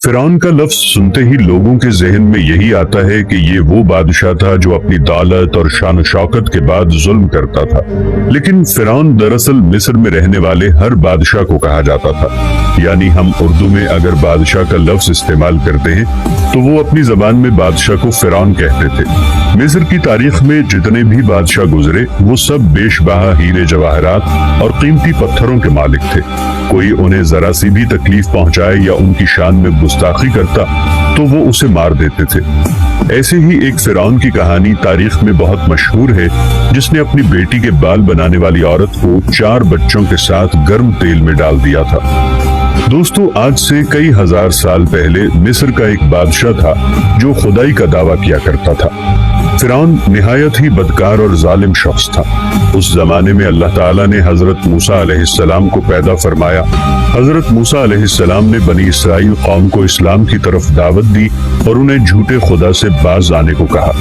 فرعون کا لفظ سنتے ہی لوگوں کے ذہن میں یہی آتا ہے کہ یہ وہ بادشاہ تھا جو اپنی دولت اور شان و شوکت کے بعد ظلم کرتا تھا، لیکن فرعون دراصل مصر میں رہنے والے ہر بادشاہ کو کہا جاتا تھا۔ یعنی ہم اردو میں اگر بادشاہ کا لفظ استعمال کرتے ہیں تو وہ اپنی زبان میں بادشاہ کو فرعون کہتے تھے۔ مصر کی تاریخ میں جتنے بھی بادشاہ گزرے وہ سب بیش بہا ہیرے جواہرات اور قیمتی پتھروں کے مالک تھے۔ کوئی انہیں ذرا سی بھی تکلیف پہنچائے یا ان کی شان میں گستاخی کرتا تو وہ اسے مار دیتے تھے۔ ایسے ہی ایک فرعون کی کہانی تاریخ میں بہت مشہور ہے، جس نے اپنی بیٹی کے بال بنانے والی عورت کو 4 بچوں کے ساتھ گرم تیل میں ڈال دیا تھا۔ دوستو، آج سے کئی ہزار سال پہلے مصر کا ایک بادشاہ تھا جو خدائی کا دعویٰ کیا کرتا تھا۔ فرعون نہایت ہی بدکار اور ظالم شخص تھا۔ اس زمانے میں اللہ تعالیٰ نے حضرت موسیٰ علیہ السلام کو پیدا فرمایا۔ حضرت موسیٰ علیہ السلام نے بنی اسرائیل قوم کو اسلام کی طرف دعوت دی اور انہیں جھوٹے خدا سے باز آنے کو کہا۔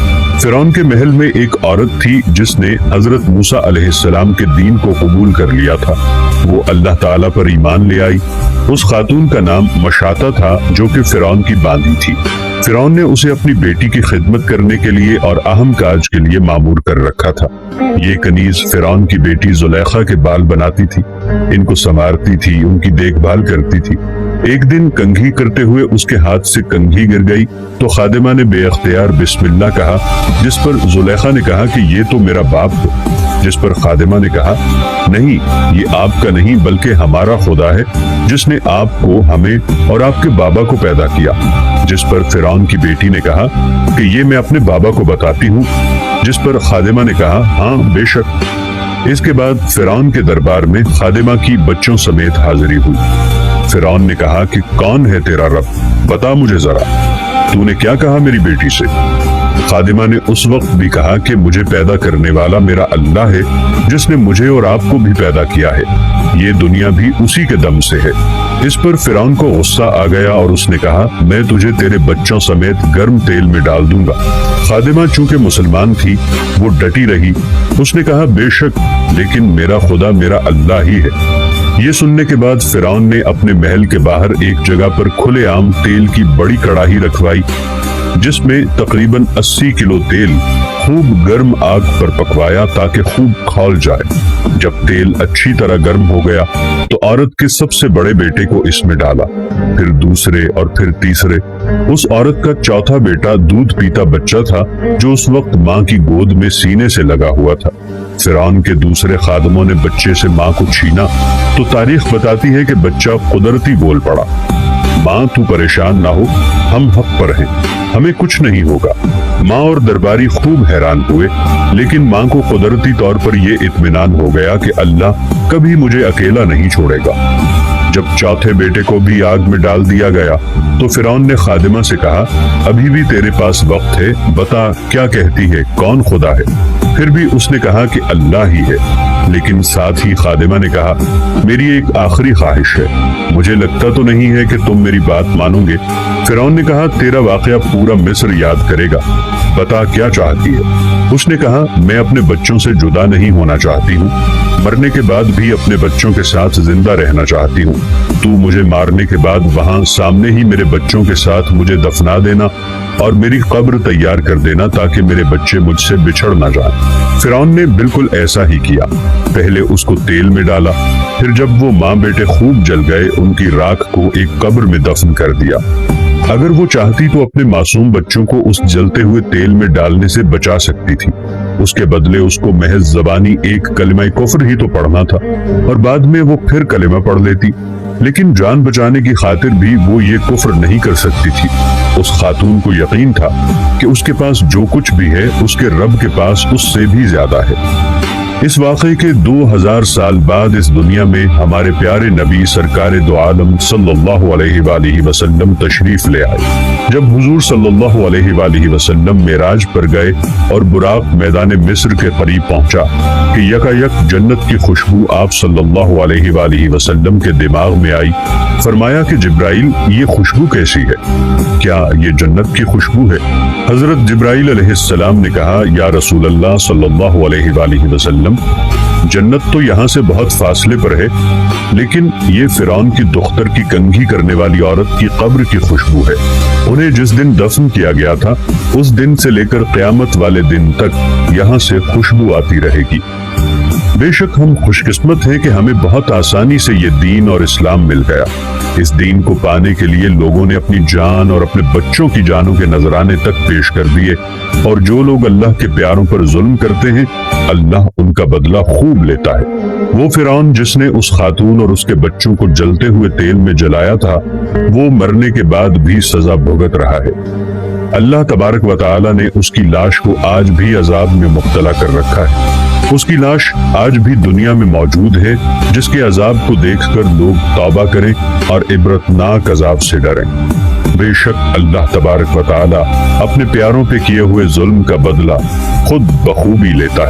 فرعون کے محل میں ایک عورت تھی جس نے حضرت موسیٰ علیہ السلام کے دین کو قبول کر لیا تھا۔ وہ اللہ تعالیٰ پر ایمان لے آئی۔ اس خاتون کا نام مشاطہ تھا جو کہ فرعون کی باندھی تھی۔ فرعون نے اسے اپنی بیٹی کی خدمت کرنے کے لیے اور اہم کاج کے لیے مامور کر رکھا تھا۔ یہ کنیز فرعون کی بیٹی زلیخا کے بال بناتی تھی، ان کو سنوارتی تھی، ان کی دیکھ بھال کرتی تھی۔ ایک دن کنگھی کرتے ہوئے اس کے ہاتھ سے کنگھی گر گئی تو خادمہ نے بے اختیار بسم اللہ کہا، جس پر زلیخا نے کہا کہ یہ تو میرا باپ ہے۔ جس پر خادمہ نے کہا، نہیں، یہ آپ کا نہیں بلکہ ہمارا خدا ہے جس نے آپ کو، ہمیں اور آپ کے بابا کو پیدا کیا۔ جس پر فرعون کی بیٹی نے کہا کہ یہ میں اپنے بابا کو بتاتی ہوں۔ جس پر خادمہ نے کہا، ہاں بے شک۔ اس کے بعد فرعون کے دربار میں خادمہ کی بچوں سمیت حاضری ہوئی۔ فرعون نے کہا کہ کون ہے تیرا رب؟ بتا مجھے ذرا، تو نے کیا کہا میری بیٹی سے؟ خادمہ نے اس وقت بھی کہا کہ مجھے پیدا کرنے والا میرا اللہ ہے جس نے مجھے اور آپ کو بھی پیدا کیا ہے، یہ دنیا بھی اسی کے دم سے ہے۔ اس پر فرعون کو غصہ آ گیا اور اس نے کہا، میں تجھے تیرے بچوں سمیت گرم تیل میں ڈال دوں گا۔ خادمہ چونکہ مسلمان تھی وہ ڈٹی رہی۔ اس نے کہا، بے شک، لیکن میرا خدا میرا اللہ ہی ہے۔ یہ سننے کے بعد فرعون نے اپنے محل کے باہر ایک جگہ پر کھلے عام تیل کی بڑی کڑاہی رکھوائی جس میں تقریباً 80 کلو تیل خوب گرم آگ پر پکوایا تاکہ خوب کھول جائے۔ جب تیل اچھی طرح گرم ہو گیا تو عورت کے سب سے بڑے بیٹے کو اس میں ڈالا، پھر دوسرے اور پھر تیسرے۔ اس عورت کا چوتھا بیٹا دودھ پیتا بچہ تھا جو اس وقت ماں کی گود میں سینے سے لگا ہوا تھا۔ فرعون کے دوسرے خادموں نے بچے سے ماں کو چھینا تو تاریخ بتاتی ہے کہ بچہ قدرتی بول پڑا، ماں تو پریشان نہ ہو، ہم حق پر ہیں، ہمیں کچھ نہیں ہوگا۔ ماں اور درباری خوب حیران ہوئے، لیکن ماں کو قدرتی طور پر یہ اطمینان ہو گیا کہ اللہ کبھی مجھے اکیلا نہیں چھوڑے گا۔ جب چوتھے بیٹے کو بھی آگ میں ڈال دیا گیا تو فرعون نے خادمہ سے کہا، ابھی بھی تیرے پاس وقت ہے، بتا کیا کہتی ہے، کون خدا ہے؟ پھر بھی اس نے کہا کہ اللہ ہی ہے، لیکن ساتھ ہی خادمہ نے کہا، میری ایک آخری خواہش ہے، مجھے لگتا تو نہیں ہے کہ تم میری بات مانو گے۔ فرعون نے کہا، تیرا واقعہ پورا مصر یاد کرے گا، بتا کیا چاہتی ہے؟ اس نے کہا، میں اپنے بچوں سے جدا نہیں ہونا چاہتی ہوں، مرنے کے بعد بھی اپنے بچوں کے ساتھ زندہ رہنا چاہتی ہوں۔ تو مجھے مارنے کے بعد وہاں سامنے ہی میرے بچوں کے ساتھ مجھے دفنا دینا اور میری قبر تیار کر دینا تاکہ میرے بچے مجھ سے بچھڑ نہ جائیں۔ فرعون نے بالکل ایسا ہی کیا، پہلے اس کو تیل میں ڈالا، پھر جب وہ ماں بیٹے خوب جل گئے ان کی راکھ کو ایک قبر میں دفن کر دیا۔ اگر وہ چاہتی تو اپنے معصوم بچوں کو اس جلتے ہوئے تیل میں ڈالنے سے بچا سکتی تھی، اس کے بدلے اس کو محض زبانی ایک کلمہ کفر ہی تو پڑھنا تھا اور بعد میں وہ پھر کلمہ پڑھ لیتی، لیکن جان بچانے کی خاطر بھی وہ یہ کفر نہیں کر سکتی تھی۔ اس خاتون کو یقین تھا کہ اس کے پاس جو کچھ بھی ہے اس کے رب کے پاس اس سے بھی زیادہ ہے۔ اس واقعے کے 2000 سال بعد اس دنیا میں ہمارے پیارے نبی سرکار دو عالم صلی اللہ علیہ وآلہ وسلم تشریف لے آئے۔ جب حضور صلی اللہ علیہ وآلہ وسلم معراج پر گئے اور براق میدان مصر کے قریب پہنچا کہ یکا یک جنت کی خوشبو آپ صلی اللہ علیہ وآلہ وسلم کے دماغ میں آئی۔ فرمایا کہ جبرائیل، یہ خوشبو کیسی ہے؟ کیا یہ جنت کی خوشبو ہے؟ حضرت جبرائیل علیہ السلام نے کہا، یا رسول اللہ صلی اللہ علیہ وآلہ وسلم، جنت تو یہاں سے بہت فاصلے پر ہے، لیکن یہ فرعون کی دختر کی کنگھی کرنے والی عورت کی قبر کی خوشبو ہے۔ انہیں جس دن دفن کیا گیا تھا اس دن سے لے کر قیامت والے دن تک یہاں سے خوشبو آتی رہے گی۔ بے شک ہم خوش قسمت ہیں کہ ہمیں بہت آسانی سے یہ دین اور اسلام مل گیا۔ اس دین کو پانے کے لیے لوگوں نے اپنی جان اور اپنے بچوں کی جانوں کے نذرانے تک پیش کر دیے، اور جو لوگ اللہ کے پیاروں پر ظلم کرتے ہیں اللہ ان کا بدلہ خوب لیتا ہے۔ وہ فرعون جس نے اس خاتون اور اس کے بچوں کو جلتے ہوئے تیل میں جلایا تھا، وہ مرنے کے بعد بھی سزا بھگت رہا ہے۔ اللہ تبارک و تعالی نے اس کی لاش کو آج بھی عذاب میں مبتلا کر رکھا ہے۔ اس کی لاش آج بھی دنیا میں موجود ہے، جس کے عذاب کو دیکھ کر لوگ توبہ کریں اور عبرتناک عذاب سے ڈریں۔ بے شک اللہ تبارک و تعالی اپنے پیاروں پہ کیے ہوئے ظلم کا بدلہ خود بخوبی لیتا ہے۔